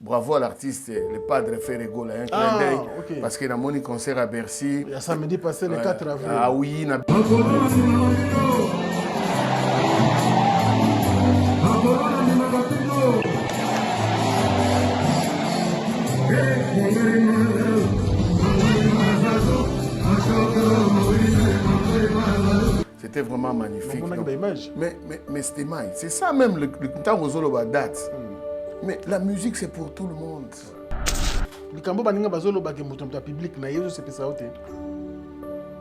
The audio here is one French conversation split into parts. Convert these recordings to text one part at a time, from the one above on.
bravo à l'artiste, le padre Ferrego, un clin d'œil, okay. Parce qu'il a mon concert à Bercy. Il y a samedi passé, le 4 avril. Ah oui, c'était vraiment magnifique. Mais c'était mal. C'est ça même le temps où on a date. Mais la musique, c'est pour tout le monde. Le Cambo baninga bazolo bake mutamta public na yezo c'est ça oté.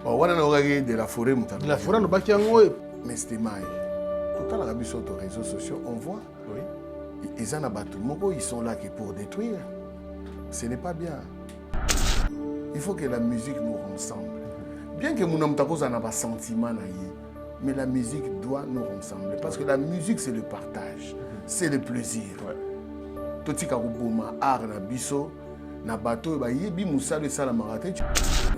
Bon, on a regardé de la forêt mutamta. De la forêt no baki yango. Mais c'était mal. Tout à l'heure sur les réseaux sociaux, on voit. Oui. Ils en abattent moko, ils sont là que pour détruire. Ce n'est pas bien. Il faut que la musique nous ressemble. Bien que mon homme n'a pas sentiment, mais la musique doit nous ressembler. Parce que la musique, c'est le partage, c'est le plaisir. Tout ce qui est art, biso, na bateau,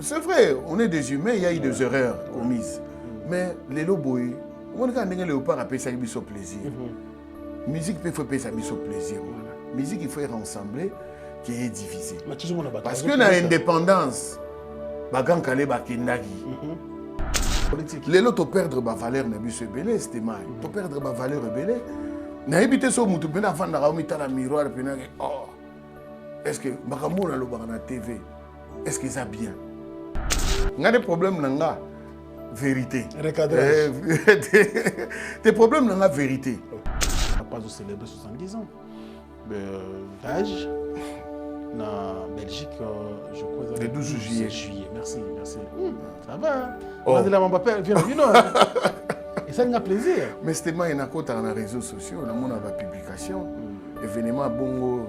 c'est vrai, on est des humains, il y a eu des erreurs commises. Mais les loboy, on a un léopard à payer ça plaisir. Musique, il faut payer ça plaisir. Musique, il faut être ensemble, qui est divisé. Parce que l'indépendance, bagan kale bakendagi. Les lots to perdre ba valeur na biso belé c'était mal. To perdre ba valeur belé. Na habité so mutu pena fanda ka umita la miroir pena oh. Est-ce que makambo na lo na TV? Est-ce que ça bien? Nga des problèmes nanga vérité. Recadrage. Tes problèmes nanga vérité. On a pas de célébrer 70 ans. D'âge. En Belgique, je crois. Le 12 juillet. Merci. Ça va. On a dit la maman papa vient. Et ça nous a plaisir. Mais c'était moi, il y a dans les réseaux sociaux, on a mon publication, événement bongo.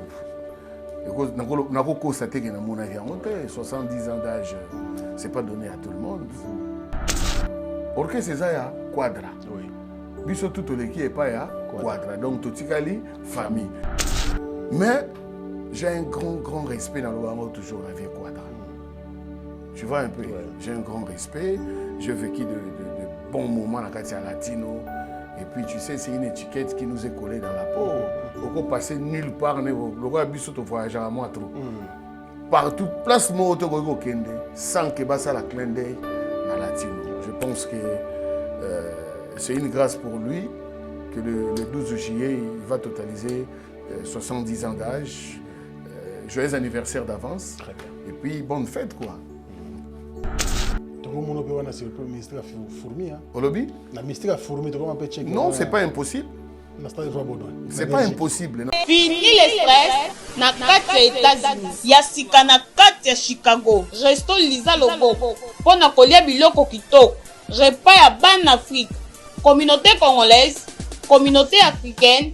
On a constaté qu'il y a mon 70 ans d'âge, c'est pas donné à tout le monde. Or que c'est ça, il y a quadra. Oui. Biso tout le qui est pas ya quadra. Donc tout le famille. Mais j'ai un grand respect dans le Bango, toujours la vie quadra. Tu vois un peu, j'ai un grand respect. J'ai vécu de bons moments dans la quartier latino. Et puis tu sais, c'est une étiquette qui nous est collée dans la peau. On peut passer nulle part, le roi Bissot voyage à moi trop. Partout, place moi au Togo Kende, sans que ça la clin d'œil dans latino. Je pense que c'est une grâce pour lui que le 12 juillet, il va totaliser 70 ans d'âge. Joyeux anniversaire d'avance. Et puis, bonne fête, quoi. Non, c'est pas impossible. C'est pas impossible. Fini le stress, na kati ya États-Unis, ya sika na kati ya Chicago. Resto Liza Loboko, pona kolia biloko kitoko. Repas ya ban Afrique, communauté congolaise, communauté africaine,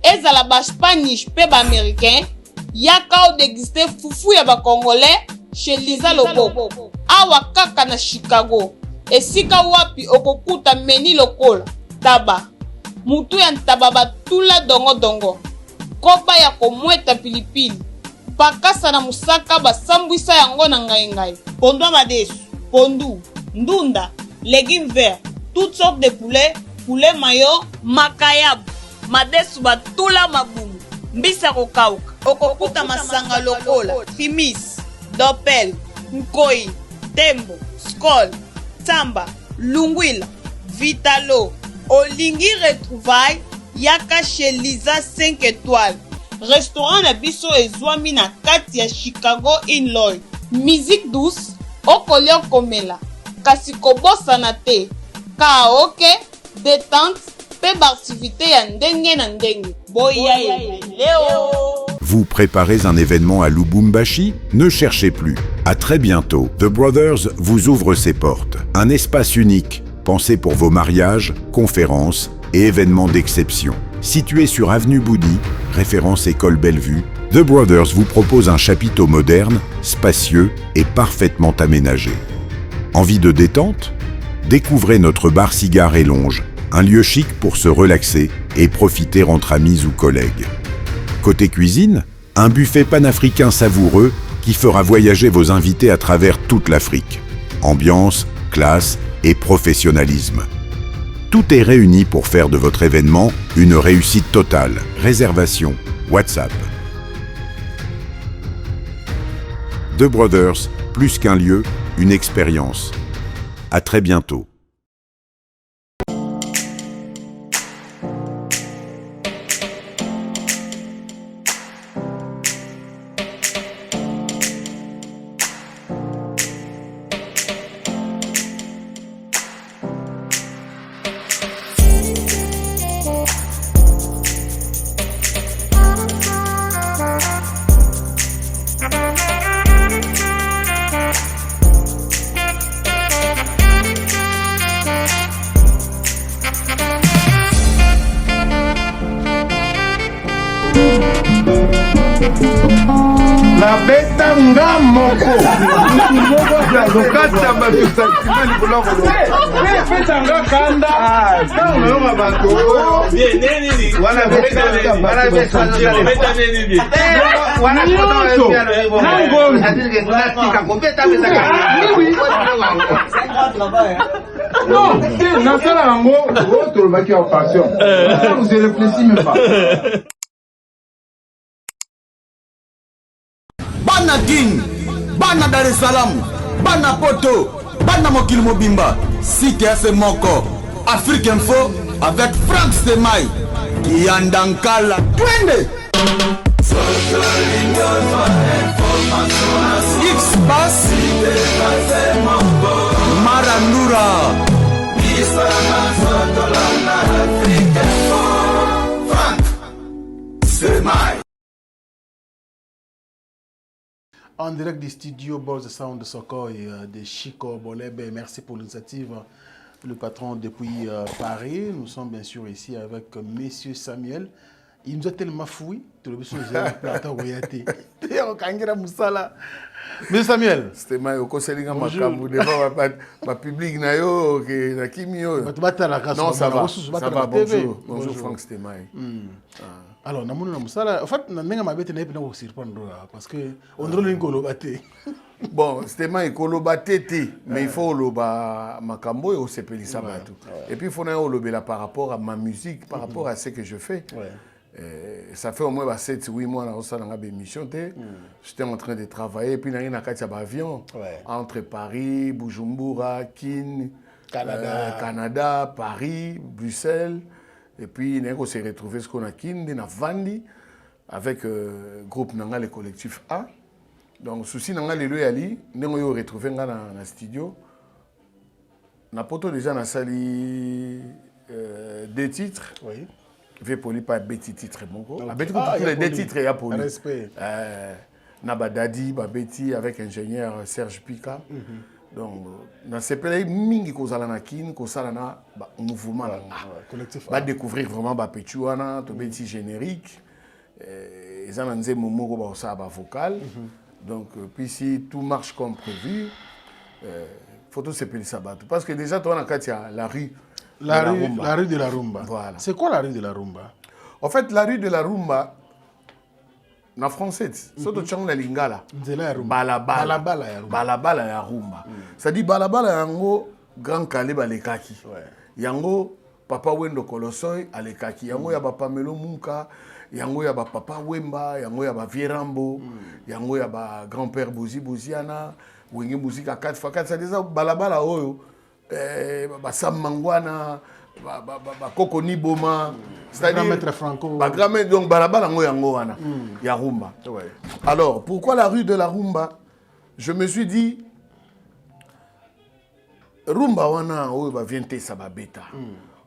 ezala ba Spanish pe ba américain. Yaka o déguster fufu ya ba congolais chez Liza Loboko. Awa kaka na Chicago. Esika wapi okokuta meni lokola taba. Mutu ya ntaba batula dongo. Koba ya komweta pilipili. Bakasa na musaka basambwisa yango na ngai. Pondu madesu, pondu, ndunda, légumes verts, toutes sortes de poulet mayo, makayabu, madesu batula mabumu, mbisa kokauka. Okokuta masanga lokola, fimis, dopel, nkoi, tembo, skol, tamba, lungwila, vitalo. Olingi retrouvaille yaka chez Liza 5 étoiles. Restaurant na biso ezwami na kati ya Chicago Illinois. Musique douce, okolia komela. Kasi kobosana te. Karaoke, détente, pe activité ya ndenge na ndenge. Boya Leo. Vous préparez un événement à Lubumbashi? Ne cherchez plus. À très bientôt. The Brothers vous ouvre ses portes. Un espace unique, pensé pour vos mariages, conférences et événements d'exception. Situé sur Avenue Boudy, référence École Bellevue, The Brothers vous propose un chapiteau moderne, spacieux et parfaitement aménagé. Envie de détente? Découvrez notre bar cigare et longe, un lieu chic pour se relaxer et profiter entre amis ou collègues. Côté cuisine, un buffet panafricain savoureux qui fera voyager vos invités à travers toute l'Afrique. Ambiance, classe et professionnalisme. Tout est réuni pour faire de votre événement une réussite totale. Réservation, WhatsApp. The Brothers, plus qu'un lieu, une expérience. À très bientôt. La beta nga moko lokata bato sakima likolo beta nga kanda ntango nalonga bato wana nasala yango tolobaki ya passion vous réfléchis même pas. Bana King, Bana Dar es Salaam, Bana Poto, Bana Mokil Mobimba, Site Moko, Afrique Info avec Frank Stemai, Yandankala, Twende. X-Bass, Marandura, Frank Stemai. En direct du studio Boss Sound de Sokoy de Chico Bolebe, merci pour l'initiative, le patron depuis Paris. Nous sommes bien sûr ici avec Monsieur Samuel. Il nous a tellement fouillé, tout le monde a plateau royauté. Monsieur Samuel. C'était moi au conseil de Makambu devant ma public na yo que na kimio. Non ça va. Ça va bonjour. Bonjour Frank Stemai. Alors, na mona musala, en fait, na nenga mabete na epena ko surprendre parce que on drôle ngolo baté. Bon, Stemai ekolo batete, mais il faut le makambo et au sepeli sabatu. Et puis il faut na olobela par rapport à ma musique, par rapport à ce que je fais. Ça fait au moins 7-8 mois dans la émission. J'étais en train de travailler, puis il y a un avion entre Paris, Bujumbura, Kin, Canada, Paris, Bruxelles. Et puis on s'est retrouvé ce qu'on a Kin, dans Vandi, avec le groupe Nanga, le collectif A. Donc, souci Nanga, le Loyali, on a retrouvé dans le studio. On a déjà dans la salle des titres. Oui. Je vais pas Betty titre mon gros. Des titres il y a pour respect. Nabadadi, Betty avec ingénieur Serge Pika. Donc dans ces pays mingi ko zala na kin ko sala na mouvement collectif. Va découvrir vraiment ba Pechuana, to Betty générique. Ils en ont momo ba ça ba vocal. Donc puis si tout marche comme prévu, photo c'est peli sabat parce que déjà toi on a la rue. La rue de la Rumba. Voilà. C'est quoi la rue de la Rumba? En fait, la rue de la Rumba, en français, c'est la lingala. Balabala ya Rumba. C'est-à-dire balabala yango grand calibre alekaki. Yango papa Wendo Kolosoy alekaki. Yango ya ba Pamelo Munka, yango ya ba papa Wemba, yango ya ba Vierambo, yango ya ba grand-père Bouzi Bouziana, Wengi musique à 4x4, c'est déjà balabala oyo. Sam Mangwana, Koko Niboma, c'est-à-dire Maître Franco. Donc balabala yango wana ya Rumba. Alors, pourquoi la rue de la Rumba? Je me suis dit Rumba wana oyo ba viente sa babeta.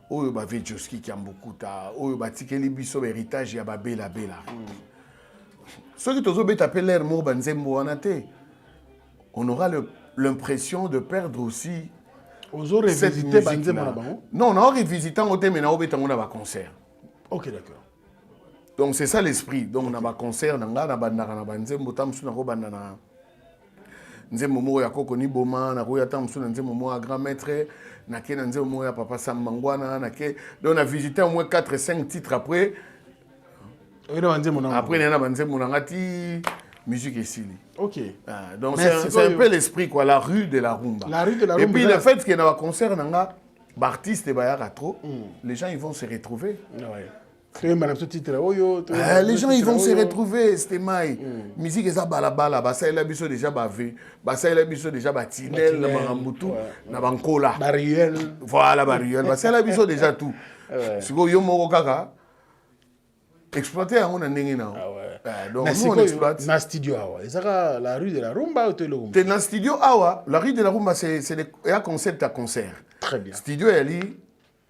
Oyo ba ve Joski Kiambukuta, oyo ba tikeli biso héritage ya ba bela bela. Ce qui tozo beta peler mo banzembo wana te. On aura l'impression de perdre aussi cette musique là. Non, on a revisité en côté, mais on a un concert. Ok, d'accord. Donc c'est ça l'esprit. Donc on a un concert, on a un nzembo tamsu na robanda na nzembo mo ya Koko Niboma, na roya tamsu na nzembo mo ya grand maître, na ke na nzembo mo ya papa Sam Mangwana, na ke. Donc on a visité au moins 4-5 titres après. Après on a nzembo na ngati musique ici. Ok. Donc c'est un peu l'esprit quoi, la rue de la Rumba. La rue de la Rumba. Et puis le fait qu'il y a un concert, artistes et trop, les gens ils vont se retrouver. Les gens, ils vont se retrouver, c'était maï. Musique, ça balabala, basa il a biso déjà bavé, basa il a biso déjà batinel, na marambutu, na bankola. Bariel. Voilà, bariel. Basa il a biso déjà tout. Siko yo moko kaka, exploiter on a ndenge na. Donc nous on exploite. Na studio awa, ezaka la rue de la Rumba ou te le Rumba? Dans studio awa, la rue de la Rumba c'est un concept à concert. Très bien. Studio ali,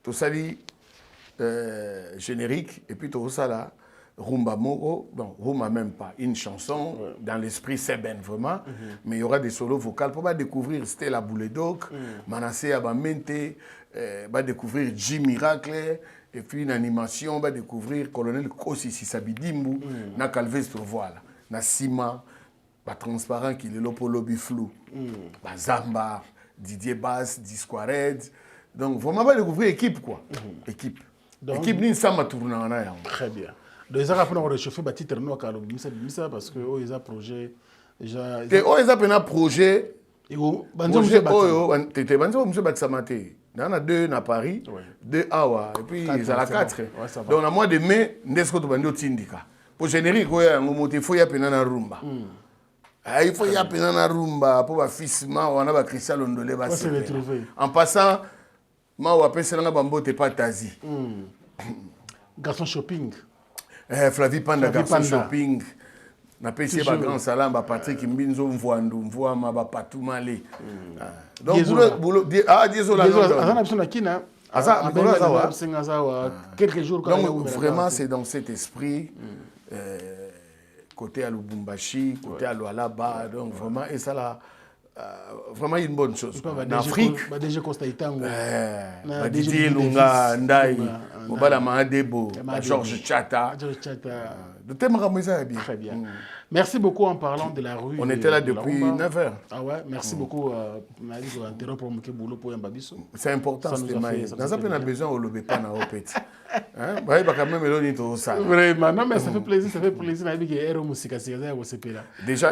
tout ça dit générique et puis tout ça là rumba moko, bon rumba même pas une chanson dans l'esprit seben vraiment, mais il y aura des solos vocaux pour découvrir Stella Bouledok, Manasseh Abamente, va découvrir Jim Miracle et puis une animation va découvrir Colonel Kosi Sisabidimbu, na Calvestre voilà, na Sima, ba transparent qui est l'opolo biflou, ba Zamba, Didier Bass, Disquared, donc vraiment va découvrir équipe quoi, équipe. L'équipe ni ça m'a tourné en ailleurs. Très bien. Donc ils ont réchauffé le titre noir parce que ils ont projet déjà. Ils ont un projet. Projet t'étais banzo monsieur Batsamate. Il y en a 2 à Paris, 2 à et puis ils ont la 4. Donc à mois de mai, n'est-ce que tu bandes tindika. Pour générique ouais, il faut y a penana rumba. Il faut y a penana rumba pour ba fils ma on a ba Christian Londolé ba se retrouver. En passant ma ou appelle ça bambo te pas tazi. Garçon shopping. Flavie Panda garçon shopping. Na pesi ba grand salam ba Patrick Mbinzo Mvoandu Mvoama ba Patou Malé. Donc boulot désolé. Azana bisona kina. Asa quelques jours quand donc vraiment c'est dans cet esprit côté à Lubumbashi, côté à Lualaba donc vraiment et ça là vraiment une bonne chose. En Afrique, déjà Costa Itango, Didier Lunga, Ndai, Mobala Mahadebo, Georges Chata. Le thème Ramoisa est bien. Très bien. Merci beaucoup en parlant de la rue. On était là depuis 9h. Ah ouais, merci beaucoup. C'est important, c'était maïs. Dans ça, on a besoin de l'obé pas dans l'opéti. Vraiment, non mais ça fait plaisir,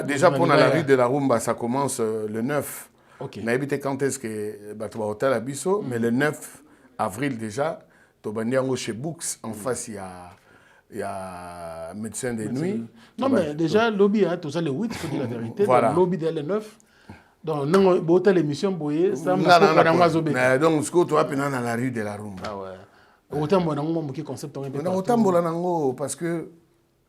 Déjà pour la rue de la Rumba, ça commence le 9. Ok. Quand est-ce que tu vas hôtel à Bisso, mais le 9 avril déjà, tu vas chez Books, en face il y a médecin de nuit. Non mais déjà lobby tout ça le 8, il faut dire la vérité. Voilà. Lobby dès le 9. Donc non, hôtel émission boyé, ça donc ce que tu vas dans la rue de la Rumba. Ah ouais. Autant mon concept autant parce que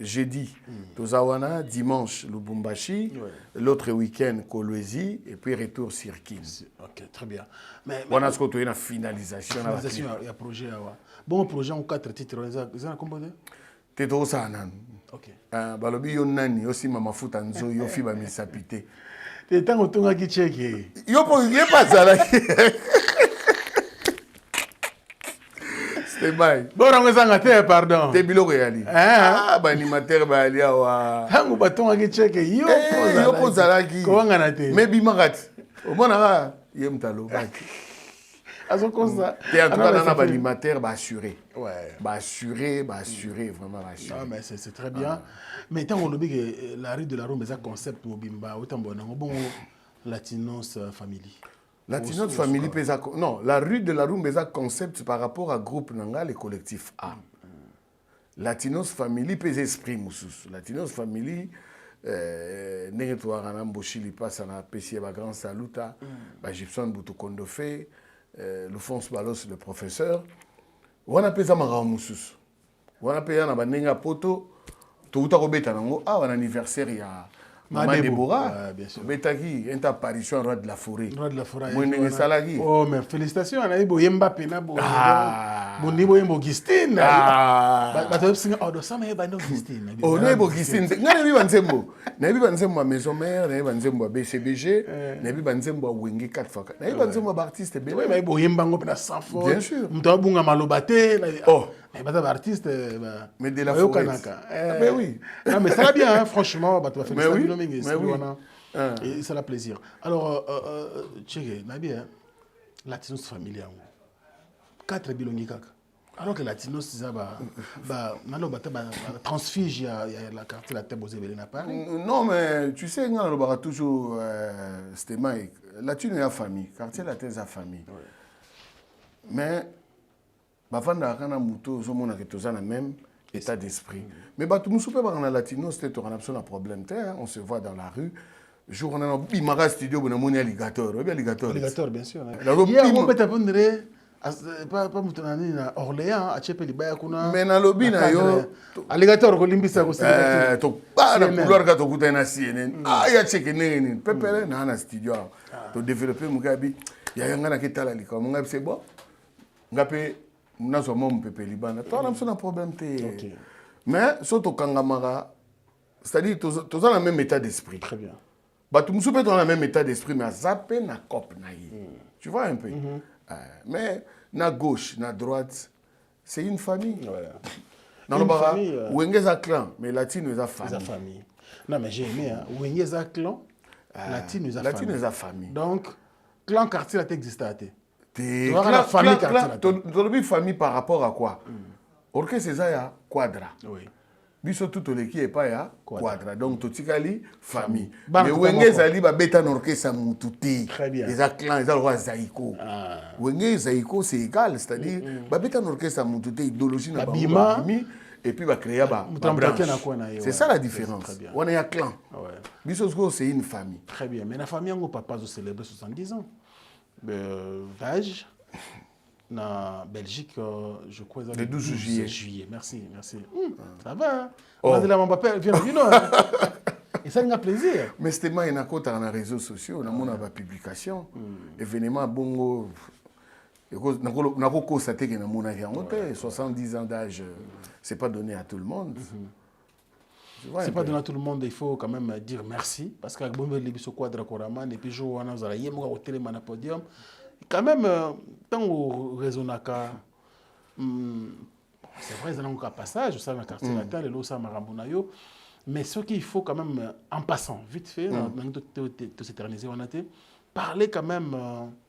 jeudi Tozawana, dimanche Lubumbashi, l'autre week-end Kolwezi et puis retour Sirkin. OK, très bien. Mais on a ce que tu as une finalisation il y a projet bon projet en 4 titres ils ont composé Teto sana. OK. Balobi yo nani aussi mama futa nzo yo fi ba misapité. T'es otonga ki cheke. Yo po ye pas ça C'est bail. Bon on ngazanga te pardon. Te biloko yali. Ah ba animateur ba ali awa. Tangu batonga ki cheke yo po zalaki. Ko wanga na te. Mais bimakati. Omona ye mtalo baki. Azo kosa. Et en tout cas dans l'animateur ba assurer. Ouais. Ba assurer vraiment ba assurer. Ah mais c'est très bien. Mais tant on oublie que la rue de la Rumba c'est un concept mobimba autant bon Latinos Family. Latinos Family pesa non, la rue de la Rumba c'est un concept par rapport à groupe nanga les collectifs A. Latinos Family pesa esprit mususu. Latinos Family ndenge to wana mboshili pasa na pesi ba grand saluta ba Gibson Butukondo fait Alphonse Balos le professeur. Wana pesa manga mususu. Wana pesa na banenga poto tout à robeta nango un anniversaire ya Maman Déborah, bien sûr. Betaki, une apparition roi de la forêt. Roi de la forêt. Oh mais félicitations à Naïbo Yemba Pena Bo. Bonibo Yembo Gistine. Bah tu sais oh ça mais bah non Gistine. Oh Naïbo Gistine. Naïbi Banzembo. Naïbi Banzembo à Maison Mère, Naïbi Banzembo à BCBG, Naïbi Banzembo à Wenge 4 fois. Naïbi Banzembo à artiste bien. Oui mais Bo Yemba ngo pena sans faute. Bien sûr. Mto bunga malobate. Oh. Mais bah artiste mais de la forêt. Mais oui. Non mais ça va bien hein, franchement bah tu vas faire ça. Mais oui. Et c'est un plaisir. Alors, Tchégué, Nabi, Latinos familial. 4 bilongi kaka. Alors que Latinos, c'est ça, transfige, il y a la carte de la tête aux événements à Paris. Non, mais tu sais, on a toujours, c'était Mike, Latino est la famille, quartier la tête est la famille. Mais, avant d'avoir un mouton, on a même. état d'esprit. Mais bah, tout le monde dans la latino, c'était un problème. On se voit dans la rue. Jour on a un bimara studio, on a un alligator. Alligator, bien sûr. Hier, on peut t'apprendre pas na Orléans, à Tchèpe Libaya kuna. Mais na lobby na yo alligator ko limbisa ko c'est to pas na couloir ka to kuta na CNN. Ah ya cheke nini. Pepele na na studio. To développer mugabi. Ya yanga na ketala liko. Mugabi c'est bon. Ngape na so mom pepe libana. To na mso na problème te. Mais surtout kangamara, c'est-à-dire tous dans le même état d'esprit. Très bien. Bah tout le monde dans le même état d'esprit mais zappé na cop na yi. Tu vois un peu. Mais na gauche, na droite, c'est une famille. Ouais. Dans le bara, Wenge a clan, mais Latino est a famille. Non mais j'ai aimé, hein. Wenge a clan, Latino est a famille. Donc, clan quartier là existe à te. La famille quartier. Tu as famille par rapport à quoi? Orque c'est ça ya quadra. Oui. Biso tout l'équipe est pas ya quadra. Donc tout tikali famille. Mais Wenge zali ba beta norque sa mututi. Très bien. Les a clan, les a roi Zaïko. Wenge Zaïko c'est égal, c'est-à-dire ba beta norque sa mututi idéologie na Bima et puis ba créer ba branche. C'est ça la différence. On est un clan. Biso c'est une famille. Très bien. Mais la famille on papa zo célébrer 70 ans. D'âge. Na Belgique, je crois le 12 juillet. Merci. Ça va. On a de la mon papa vient et ça nous a plaisir. Mais c'était moi, il y a dans les réseaux sociaux, on a mon publication, événement bongo. On a constaté que mon 70 ans d'âge, c'est pas donné à tout le monde. C'est pas donné à tout le monde, il faut quand même dire merci parce que bon les biso quadra koraman et puis jour on a zala yemo au téléman podium. Quand même, tant au Rezonaka, c'est vrai, ils ont un passage, ça, dans le quartier latin, les lots, ça, Marambunayo. Mais ce qu'il faut quand même, en passant, vite fait, de s'éterniser, on a été, parler quand même,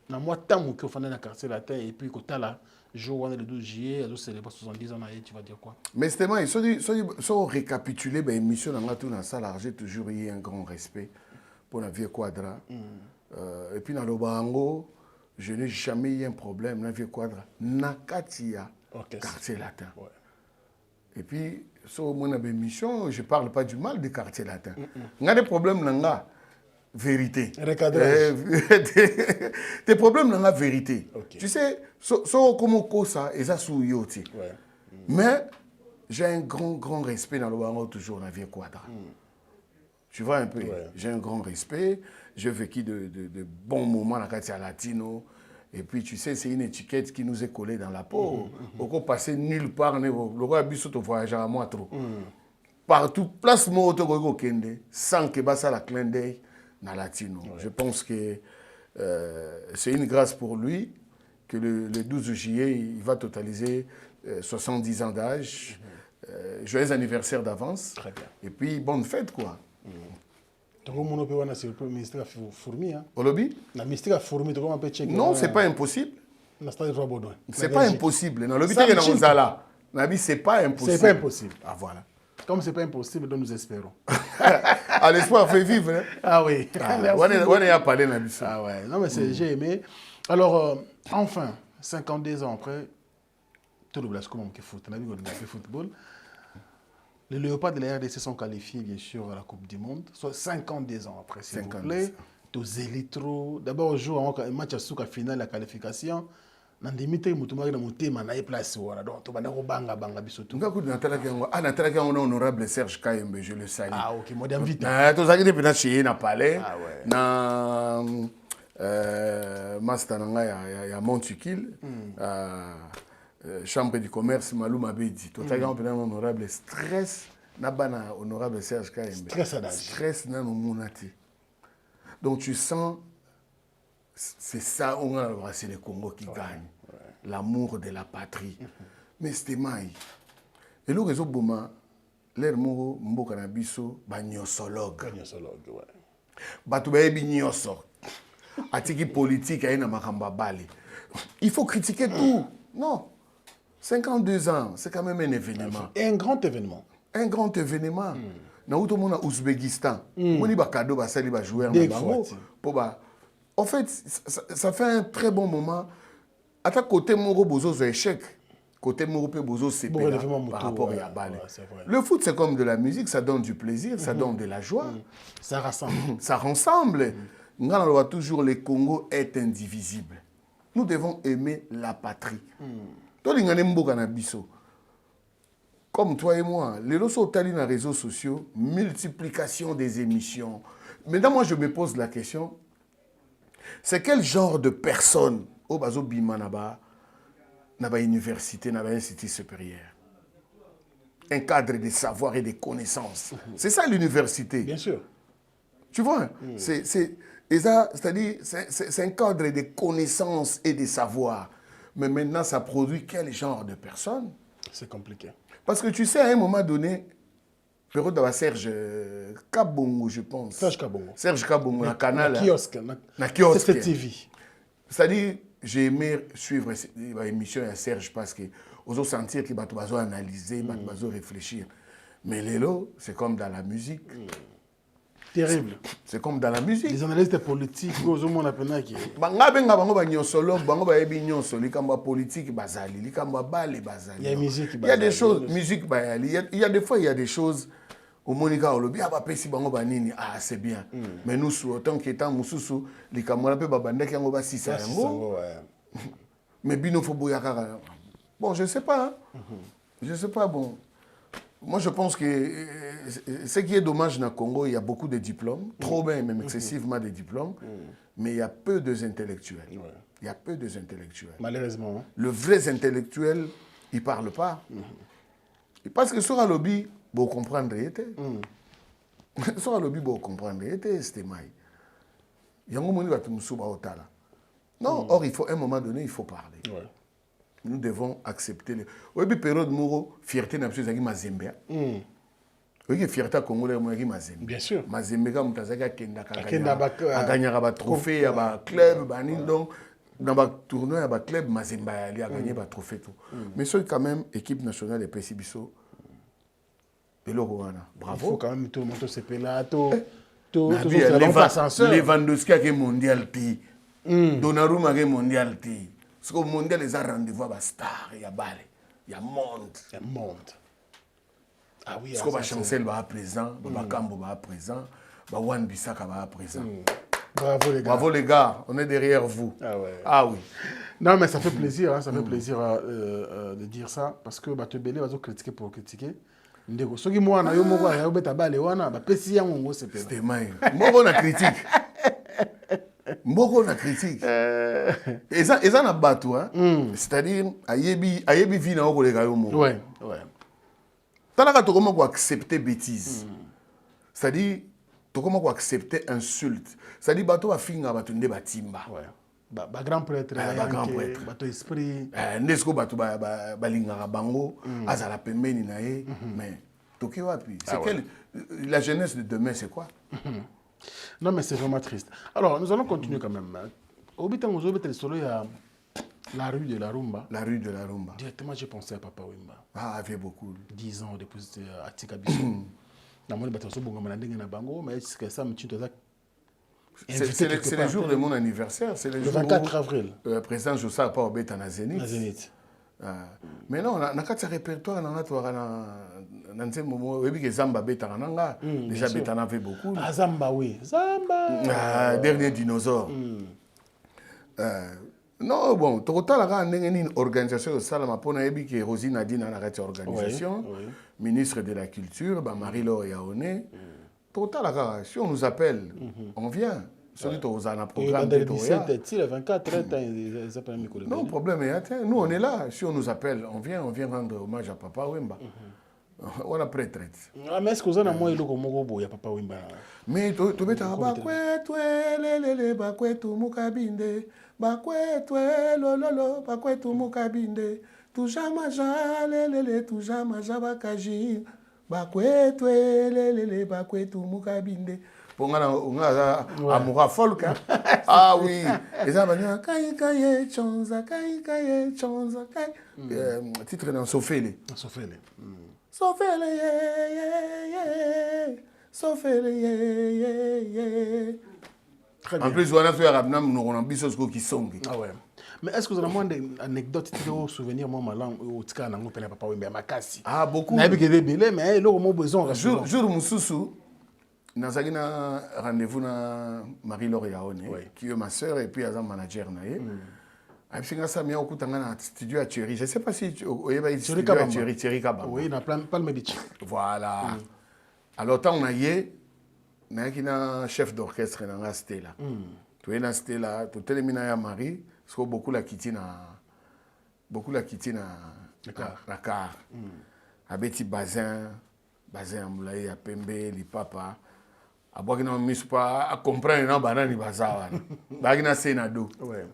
dans moi, tant qu'on fait dans le quartier latin, et puis, quand là, jour on est le 12 juillet, alors c'est les 70 ans, tu vas dire quoi? Mais c'était moi, si on récapitule, l'émission, dans la salle, j'ai toujours eu un grand respect pour la vieille quadra. Et puis, dans le Bango, je n'ai jamais eu un problème dans le vieux quadra. Nakatia, quartier latin. Ouais. Et puis, sur mon émission, je ne parle pas du mal des quartiers latins. Il y a des problèmes dans la vérité. Des problèmes dans la vérité. Tu sais, comment ça, et ça sous yoti. Mais j'ai un grand respect dans le Bango, toujours dans le vieux quadra. Tu vois un peu, j'ai un grand respect. J'ai vécu de bons moments dans la quartier latino. Et puis, tu sais, c'est une étiquette qui nous est collée dans la peau. On peut passer nulle part. Le roi Bissot voyageur à moi trop. Partout, place moi au Kende, sans que ça la clin d'œil dans la latino. Je pense que c'est une grâce pour lui que le 12 juillet, il va totaliser 70 ans d'âge. Joyeux anniversaire d'avance. Très bien. Et puis, bonne fête, quoi. Non, c'est pas impossible. C'est pas impossible. C'est pas impossible. C'est pas impossible. Ah voilà. Comme c'est pas impossible, donc nous espérons. Ah, l'espoir fait vivre. Hein? Ah oui. On est à parler dans Ah ouais. Non mais j'ai aimé. Alors enfin, 52 ans après, tout le blast comme foot, on a vu qu'on a fait football. Les Léopards de la RDC sont qualifiés, bien sûr, à la Coupe du Monde, soit 52 ans après, s'il vous plaît. Tous Élitro. D'abord, on joue un match à Souka final, la qualification. Dans des minutes, on a monté, on a placé. Donc, on a banga banga bisoto. Honorable Serge Kayembe, je le salue. Ah, ok, moi, d'invite. Tu as dit que tu as palais. Ah, ouais. Master, il y a Montukil. Chambre du commerce, Malou Mabedi. Tout à l'heure, honorable stress, Nabana, honorable Serge Kayembe. Stress, nan monati. Donc tu sens, c'est ça, c'est le Congo qui gagne. L'amour de la patrie. Mais c'était maï. Et le réseau Bouma, l'air moro, mbo canabiso, bagnosologue. Bagnosologue, ouais. Batoubaye bignoso. Atiki politique, aïna makamba bali. Il faut critiquer tout. Non. 52 ans, c'est quand même un événement. Un grand événement. Un grand événement. Dans le Ouzbékistan, on a cadeau à les joueurs. En fait, ça fait un très bon moment. À ta côté, mon robot échec. côté Moropé Bozo c'est par rapport à Balé. Ouais, Le foot, c'est comme de la musique, ça donne du plaisir, ça donne de la joie. Ça rassemble. Ça rassemble. On voit toujours le Congo est indivisible. Nous devons aimer la patrie. Comme toi et moi, les losos dans les réseaux sociaux, multiplication des émissions. Maintenant, moi, je me pose la question, c'est quel genre de personne au bazo bimanaba naba université, naba institut supérieur? Un cadre de savoir et de connaissances. C'est ça l'université. Bien sûr. Tu vois, c'est-à-dire, c'est un cadre de connaissances et de savoir. Mais maintenant, ça produit quel genre de personnes? C'est compliqué. Parce que tu sais, à un moment donné, période de Serge Kabongo, je pense. Serge Kabongo. Serge Kabongo, la canal. Na kiosque. Na kiosque. C'est TV. C'est-à-dire, j'ai aimé suivre l'émission de Serge parce que aux autres sentir qu'il va analyser, il va réfléchir. Mais Lélo, c'est comme dans la musique. Terrible. C'est comme dans la musique. Les analystes politiques, aux hommes on appelle qui. Politique, il y a musique. Il y a des choses, musique, il y a des fois, il y a des choses. Au Monica, ah, c'est bien. Mais nous, autant qu'étant Moussou, les camarades peuvent bander qui ont bassi ça. Mais Bino Foboyaka. Bon, je ne sais pas. Je ne sais pas, bon. Moi, je pense que ce qui est dommage dans le Congo, il y a beaucoup de diplômes, trop bien, même excessivement de diplômes, mais il y a peu d'intellectuels. Il y a peu d'intellectuels. Malheureusement. Le vrai intellectuel, il ne parle pas. Parce que sur un lobby, vous comprendrez. Sur un lobby, vous comprendrez. C'était maï. Il y a un moment où vous non, or, il faut, à un moment donné, il faut parler. Nous devons accepter les. Oui, période Mouro, fierté n'a pas Mazembe. Oui, fierté congolais, moi, Mazembe. Bien sûr. Mazembe, comme Tazaka Kenda, a gagné un trophée, un club, donc, dans un tournoi, un club, Mazembe a gagné un trophée. Mais c'est quand même équipe nationale de Pessibiso. Et le Rwanda. Bravo. Il faut quand même tout le monde se pélate. Lewandowski a gagné mondial. Donnarumma a gagné mondial. Parce qu'au mondial, les rendez-vous à star, il y a Balé, il y a monde. Il y a monde. Ah oui, parce que Chancel va à présent, Bakambo va à présent, Wan Bissaka va à présent. Bravo les gars. Bravo les gars, on est derrière vous. Ah, ouais. Ah oui. Non mais ça fait plaisir, hein, ça fait plaisir de dire ça, parce que tu belé va critiquer pour critiquer. Ndeko, ceux qui moi na yo moko ya obeta Balé wana, ba pesi yango ngo c'est c'était maï. Moko na critique. Mboko na critique. Et ça na bateau, hein. C'est-à-dire ayebi vie na okolega yo moko. Ouais, ouais. Talaka to comment accepter bêtise. C'est-à-dire to comment accepter insulte. C'est-à-dire bateau a finga bato nde batimba. Ouais. Ba grand prêtre ba grand prêtre. Bato esprit. Nesko bato ba linga bango azala pembeni na ye mais toki wapi. C'est quelle la jeunesse de demain c'est quoi? Non, mais c'est vraiment triste. Alors, nous allons continuer quand même. Au bitan, vous avez le la rue de la Rumba. La rue de la Rumba. Directement, j'ai pensé à Papa Wemba. Ah, il y avait beaucoup. 10 ans depuis à Tikabiso. C'est le jour de mon anniversaire. C'est le 24 avril. Le président Jossa n'a pas obéi à Zénith. Mais non, on a un répertoire dans ce moment. Oui, que Zamba bêta nanga. Déjà bêta en avait beaucoup. Ah, Zamba, oui. Zamba. Dernier dinosaure. Non, bon, total, il y a une organisation de Salama pour que Rosine Nadine a arrêté l'organisation. Ministre de la Culture, Marie-Laure Yaoné. Total, si on nous appelle, on vient. Celui qui a un programme de 17, 24, 30 ans, non, problème est nous, on est là. Si on nous appelle, on vient rendre hommage à Papa Wemba. On a pré-traite. Mais est-ce que vous avez un moyen de Papa Wemba? Mais tu veux dire, Bakwetu Mukabinde, Bakwetu Lololo, Bakwetu Mukabinde, Tujamaja, Lele, Tujamaja Bakaji, Bakwetu Lele, Bakwetu Mukabinde. Pour on a amour folk. Ah oui. Et ça va dire Kaye Chonza, Kaye Chonza, titre dans Sofele. Sofele. Sofele, Sofele, en plus, on a fait Arabnam, nous avons un bisous qui sont. Ah ouais. Mais est-ce que vous avez moins d'anecdotes, de souvenirs, moi, malang, au tika, nango, pele papa, oui, mais makasi. Ah, beaucoup. N'a pas que des bélés, mais là, au moins besoin. Jour Moussoussou, nous avons un rendez-vous avec Marie-Laure Yaone, qui est ma soeur et puis elle est manager. Je suis studio à Thierry. Je ne sais pas si tu as studio à Thierry Kabamba. Oui, dans pas le métier. Voilà. Alors, quand on a eu un chef d'orchestre dans la Stella. Tu es dans la Stella, tu es à Marie, parce que beaucoup la quitté la car. Avec bazin Amoulaye, à Pembe, les papas. À boire qui n'ont pas à comprendre non banane bazawa. Bagina Sénado. Ouais.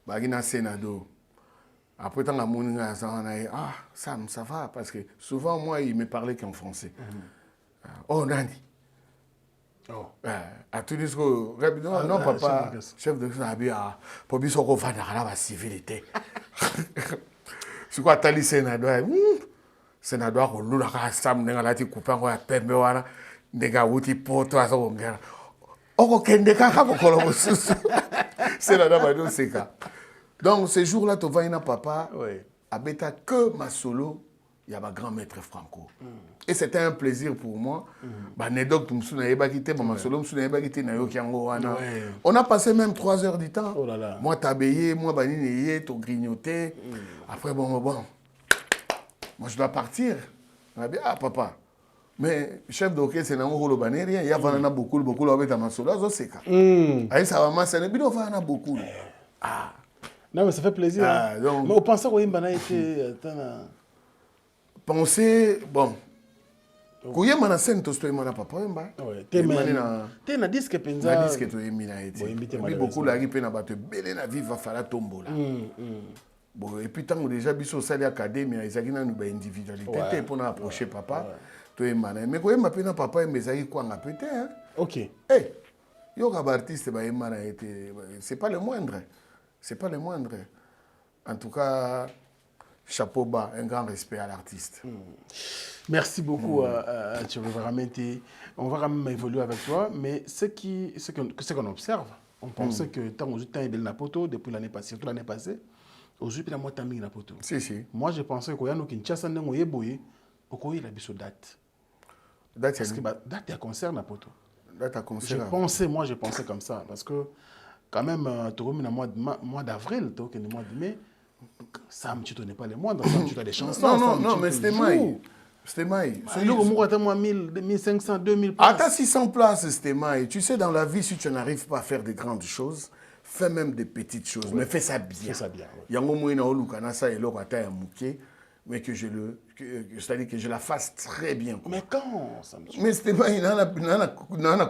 Bagina Sénado. Après tant la mouna ah Sam ça va parce que souvent moi il me parlait qu'en français. Oh Nani. Oh. À tout discours, non papa, chef de Nabia, pour bien se refaire à la civilité. C'est quoi Tali Sénado? Sénado a roulé la Sam n'a pas coupé en Pembe wana. Ndega wuti poto aso ngera oko kende kaka kokolo susu c'est la dame de seka. Donc ce jour-là tu vas ina papa abeta que ma solo il y a ma grand maître Franco et c'était un plaisir pour moi ba nedok tumsuna yeba kité ma solo msuna yeba kité na yo kiango wana on a passé même 3 heures du temps. Moi t'abeyé moi banini yé to grignoté après bon moi je dois partir. On a dit ah papa. Mais chef d'orchestre, c'est un rôle banérien. Il y a beaucoup de masolo, c'est ça. Ça va masser, mais il y a beaucoup. Ah. Non, mais ça fait plaisir. Ah, donc, mais vous pensez que Imbana était. Pensez, bon. Quand il y a une scène, tu as un papa. Oui, tu as un disque penza. Un disque, tu as mis beaucoup de gens qui ont été la vie va falloir tomber. Bon, et puis, tant que déjà, biso sali académie, ils ont une individualité pour approcher papa. Mais quand il y a papa, il quoi a pété. Ok. Il y a un artiste, c'est pas le moindre. C'est pas le moindre. En tout cas, chapeau bas, un grand respect à l'artiste. Merci beaucoup, Thierry Varamenti. On va quand même évoluer avec toi, mais ce qu'on observe, on pensait que tant que temps il Napoto depuis l'année passée, surtout l'année passée, aujourd'hui, il y a temps il Napoto. Si. Moi, je pensais qu'il y a un Kinshasa, il y a une date. Parce que date il y a concert Napoto. Date à concert. Je pensais comme ça parce que quand même tu remets le mois d'avril, tu le mois de mai. Sam, tu ne pas les moindres, Sam, tu as des chansons. Non, mais c'était maï. C'était maï. Celui où moi, 1500, 2000 places. Attends, 600 places, c'était maï. Tu sais, dans la vie, si tu n'arrives pas à faire de grandes choses, fais même des petites choses, mais fais ça bien. Fais ça bien. Il y a un moment où mais que c'est-à-dire que je la fasse très bien. Mais quand ça me... Mais c'était pas une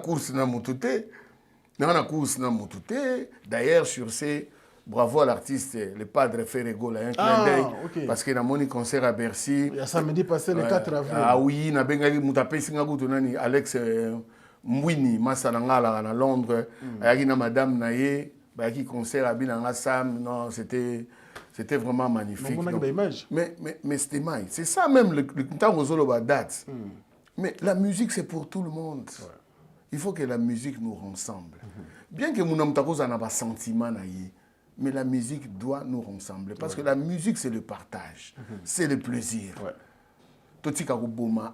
course dans mon touté. D'ailleurs, sur ces, bravo à l'artiste, le padre Ferrego, un clin d'œil, parce qu'il a mon concert à Bercy. Il y a samedi passé, le 4 avril. Ah oui, il a Alex Mwini, Massalangala, à Londres, il y a Madame Naye, qui concert à Binanga Sam, non, c'était vraiment magnifique. Mais c'était maï. C'est ça même le temps où date. Mais la musique, c'est pour tout le monde. Ouais. Il faut que la musique nous rassemble. Bien que mon homme n'a pas sentiment, mais la musique doit nous rassembler. Parce que la musique, c'est le partage. C'est le plaisir. Tu sais, moi,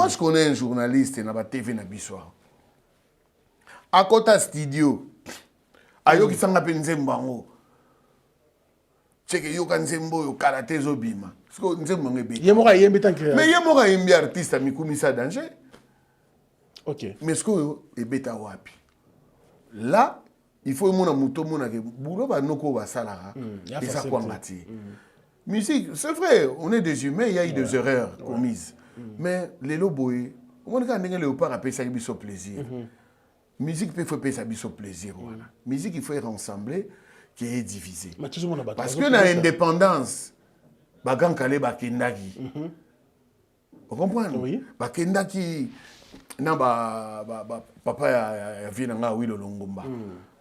je connais un journaliste dans la TV na Bissoir. À côté studio, ayoki sanga pe nzembo ngo. Cheke yoka nzembo yo karaté zo bima. Siko nzembo ngebe. Yemoka yembi tanke. Mais yemoka yembi artiste mikumisa danger. OK. Mais siko ebeta wapi. Là, il faut mona muto mona ke bulo ba noko ba sala. Et ça quoi ngati. Musique, c'est vrai, on est des humains, il y a eu des erreurs commises. Mais les loboy, on a ndenge léopard appelle ça biso plaisir. Musique, il faut payer ça biso plaisir. Voilà. Musique, il faut être ensemble, qui est divisé. Parce que dans l'indépendance, bagan kale bakendaki. Vous comprenez? Oui. Bakendaki, na papa ya vient nga Wilo Longomba.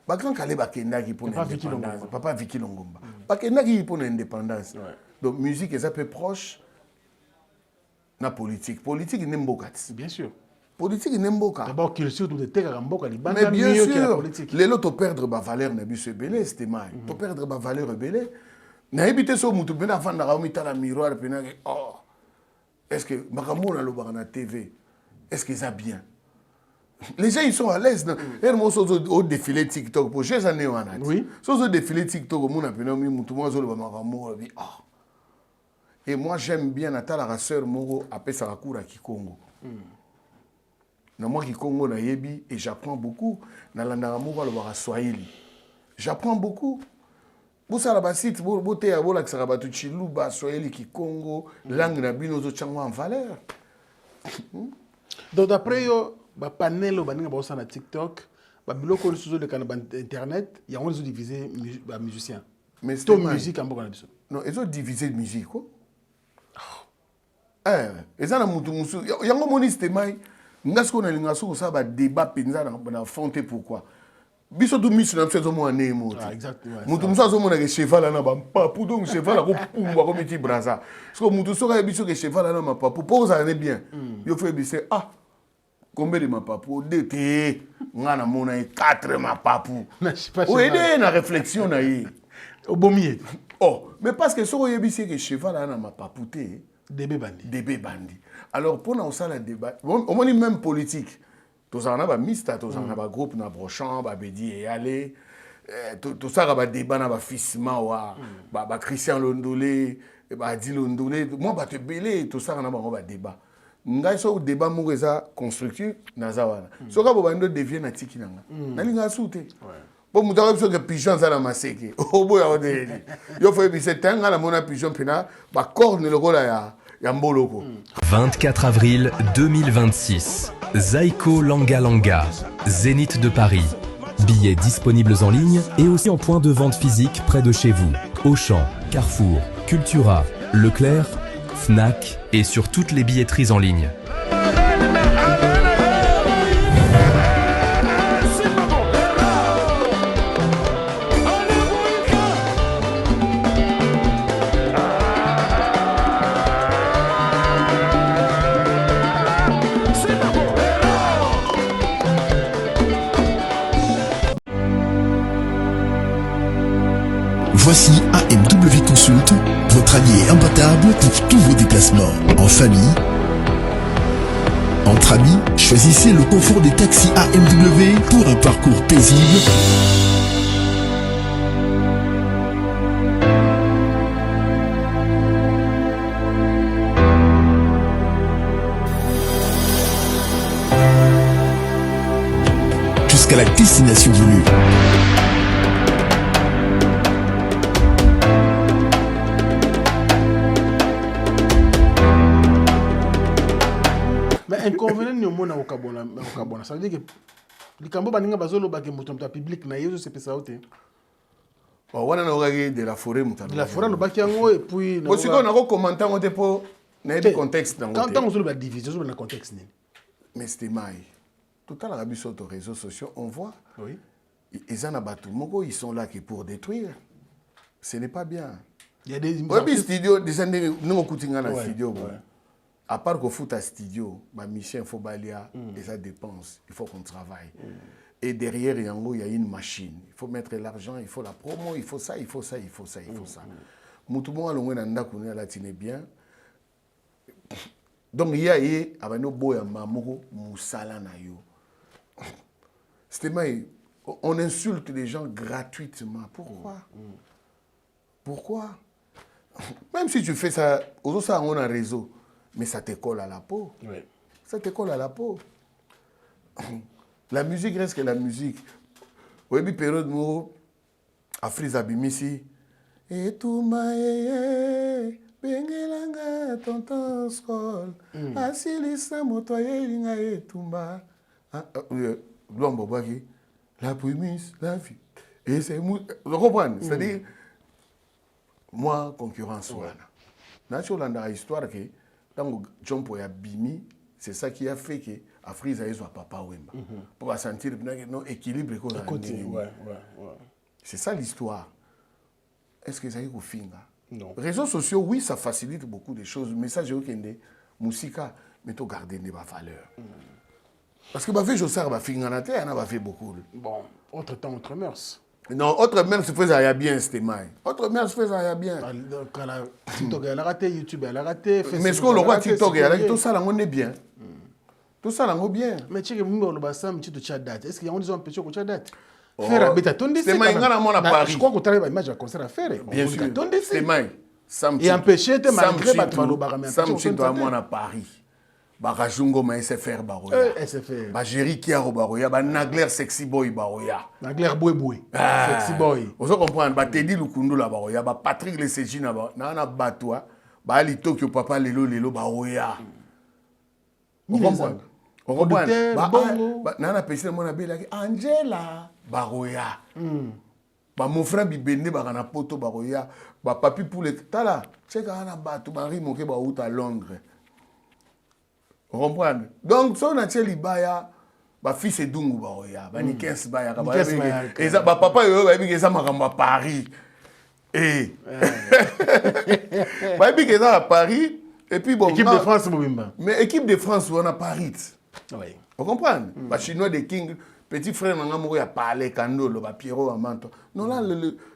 Bagan kale bakendaki pour l'indépendance. Papa Vicky Longomba. Bakendaki pour l'indépendance. Donc musique est un peu proche na politique. Politique n'est pas. Bien sûr. politique n'emboka. D'abord, culture, tout était Ramboka, mais bien mieux que la sûr, politique. les lots, tu perdre ma valeur, n'a bu belé, c'était mal. Tu perdre ma valeur belé. N'a habité sur mon tout, ben avant d'avoir la miroir, puis oh, est-ce que Makamou na loba na TV, est-ce que ça bien? Les gens ils sont à l'aise. Et moi au défilé TikTok pour ces années on a. Oui. Au défilé TikTok mon a pena mi mutu moi zo loba Makamou bi ah. Et moi j'aime bien Natala la sœur Moro après sa cour à Kikongo. Na moi Kikongo na yebi et j'apprends beaucoup na landara Moro loba Swahili. J'apprends beaucoup. Bosa la basite bote ya bola que ça va tout chiluba Swahili Kikongo langue na bino zo tchangwa en valeur. Donc d'après yo ba panel ba ninga ba na TikTok ba biloko sur le canal internet il y a on divisé ba musicien. Mais c'est musique en boka na biso. Non, ils ont divisé de musique quoi. Ils ont mutu musu yango moni stemai ngasko na linga so ça ba débat penza na fonte pourquoi. Biso du miss na msezo mo ne mo. Ah exactement. Mutu musu azomo na ke cheval na ba papu donc cheval ko pumba ko miti braza. Parce que mutu so ka biso ke cheval na ma papu pose ça bien. Yo fait bise ah combien de ma papu d'été ngana mona 4 ma papu. O aider na réflexion na yi. Obomier. Oh, mais parce que so yo bise ke cheval na ma papu té DB bandi. DB bandi. Alors pour nous ça la débat, au moins même politique. Tout ça on a ba mista, tout ça on a ba groupe na brochant, ba bedi et aller. Tout ça ba débat na ba fissement wa ba Christian Londolé, ba Di Londolé, moi ba te belé tout ça on a ba débat. Ngai so débat mo eza constructif na zawana. So ka bo bando devient na tiki nanga. Na linga souté. Bon mutaka biso ke pigeon za na maseke. Obo ya odeli. Yo fo bi setanga la mona pigeon pina ba corne lokola ya 24 avril 2026, Zaiko Langa Langa, Zénith de Paris. Billets disponibles en ligne et aussi en point de vente physique près de chez vous. Auchan, Carrefour, Cultura, Leclerc, Fnac et sur toutes les billetteries en ligne. Voici AMW Consult, votre allié imbattable pour tous vos déplacements. En famille, entre amis, choisissez le confort des taxis AMW pour un parcours paisible. Jusqu'à la destination voulue. Inconvénient ni au monde au Cabona. Ça veut dire que les Cambo baninga bazolo bake mutomta public na yezo c'est ça oté. Oh wana na ogaki de la forêt mutana. De la forêt no baki yango et puis na. Aussi qu'on a commenté on te po na le contexte dans quand on la division sur le contexte ni. Mais c'était mai. Tout à l'heure sur les réseaux sociaux on voit. Oui. Ils en abattu moko ils sont là que pour détruire. Ce n'est pas bien. Il y a des studios des années nous coûtinga na studio. À part qu'on fout à studio, ma mission, il faut balayer et ça dépense. Il faut qu'on travaille. Et derrière, il y a une machine. Il faut mettre l'argent, il faut la promo, il faut ça, il faut ça, il faut ça, il faut ça. Moutoumou alongwe nanda kouné la tine bien. Donc il y a abano boya mamoko musala na yo. C'était on insulte les gens gratuitement. Pourquoi? Pourquoi? Même si tu fais ça, aux ça on a un réseau. Mais ça te colle à la peau. Oui. Ça te colle à la peau. La musique reste que la musique. Oui, puis période mo Afriz Abimisi. Et tout maye bengelanga tonton skol. Asilisa motoye linga et tumba. Lombo baki. La prémisse, la vie. Et c'est vous comprenez? C'est-à-dire moi concurrence wana. Naturellement dans l'histoire que John Poya Bimi, c'est ça qui a fait que Afriza est papa Wemba. Pour sentir non équilibre. C'est ça l'histoire. Est-ce que ça y est au fin? Non. Les réseaux sociaux, oui, ça facilite beaucoup de choses. Mais ça, j'ai aucun des musica, mais tu garder des valeurs. Parce que Bafé Jossard, Bafinganate, il en a fait beaucoup. Bon, autre temps, autre mœurs. Non, autre mère se faisait bien, c'était mal. Autre mère se faisait bien. Quand la TikTok, elle a raté, YouTube, elle a raté, Facebook. Mais ce qu'on le voit TikTok, tout ça, là, on est bien. Tout ça, là, on est bien. Mais tu sais que nous, le bassin, tu te date. Est-ce qu'il y a un petit peu de date? Faire un bêta, ton c'est moi, je crois qu'on travaille à l'image à concert à faire. Bien sûr. C'est moi. Et empêcher, tu malgré Sam Chinto à moi à Paris. Barajungo ma SFR baroya. SFR. Ba Jerry Kiaro baroya, ba Nagler Sexy Boy baroya. Nagler Boy. Sexy Boy. Vous comprenez, ba Teddy Lukundu la baroya, ba Patrick Leseji na ba na batwa, ba Ali Tokyo papa lelo baroya. Vous comprenez? Vous comprenez? Ba nana pesi mona bela Angela baroya. Ba mon frère Bibende ba na poto baroya, ba papi pour les tala, cheka na batu ba ri moke ba out à Londres. Vous comprenez? Donc, si on a tiré l'ibaya, ma fils est dungu baroya, ba ni 15 baya, et ça, papa il est à Paris. Et il est à Paris. Et puis bon. Équipe de France, Mobimba. Mais équipe de France, on a Paris. Oui. Vous comprenez? Les Chinois de King, petit frère, on a mouru à parler, Kandolo, Pierrot, Amanto. Non, là,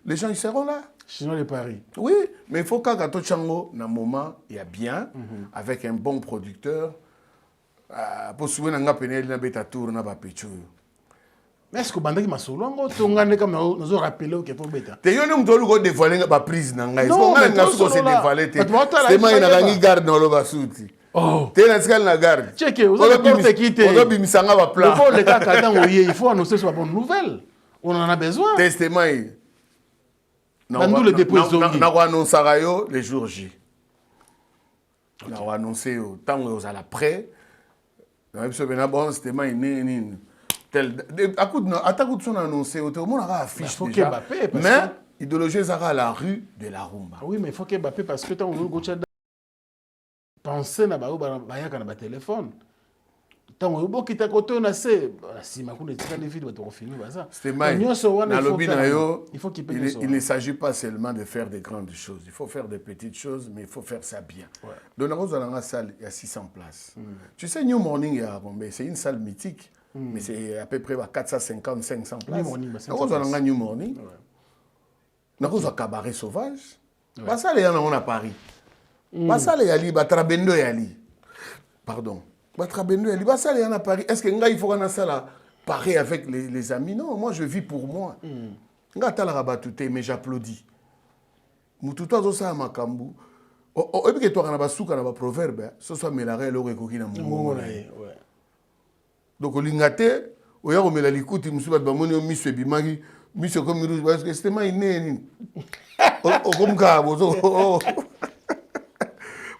les gens, ils seront là. Chinois de Paris. Oui, mais il faut qu'à Chango, dans un moment, il y a bien, avec un bon producteur. Pour souvenir nga penel na beta tour na ba pecho. Mais est-ce que bandaki masolongo to ngane comme nous rappeler que pour beta. Te yo nem tolu go dévoiler ba prise na nga. Non, mais nga so se dévoiler te. C'est moi na ngi garde na lo ba suti. Oh. Te na skal na garde. Checker, vous avez porté quitter. On doit bimisanga ba plan. Pour le cas quand il faut annoncer sur la bonne nouvelle. On en a besoin. Testament. Non, le dépôt zongi. Na va annoncer yo les jours J. Na va annoncer au temps où vous allez après. C'était moi annoncé mais idéologie à la rue de la Rumba. Oui, mais il faut que Mbappé parce que tant on penser na ba na téléphone. Tant on qui t'a côté on a c'est si ma connait pas les vidéos to finir ça. C'était moi. Il ne s'agit pas seulement de faire des grandes choses. Il faut faire des petites choses, mais il faut faire ça bien. Dans la salle, il y a 600 places. Tu sais, New Morning à Bombay, c'est une salle mythique, mais c'est à peu près 450-500 places. Dans New Morning, dans un cabaret sauvage, pas ça, il y en a à Paris. Pas ça, il y a Ali, Batrabendo et Ali. Pardon. Batrabendo et Ali, pas ça, il y en a à Paris. Est-ce qu'il faut qu'on ça pareil avec les amis? Non, moi je vis pour moi. Mais j'applaudis. Mututo azosa makambu. O ebi ke to kana basuka na ba proverbe, so so melare lo rekoki na mungu. Donc olingate, o ya komela likuti musuba ba moni o miso ebimaki, miso comme rouge parce que c'était ma iné. O comme ka bozo.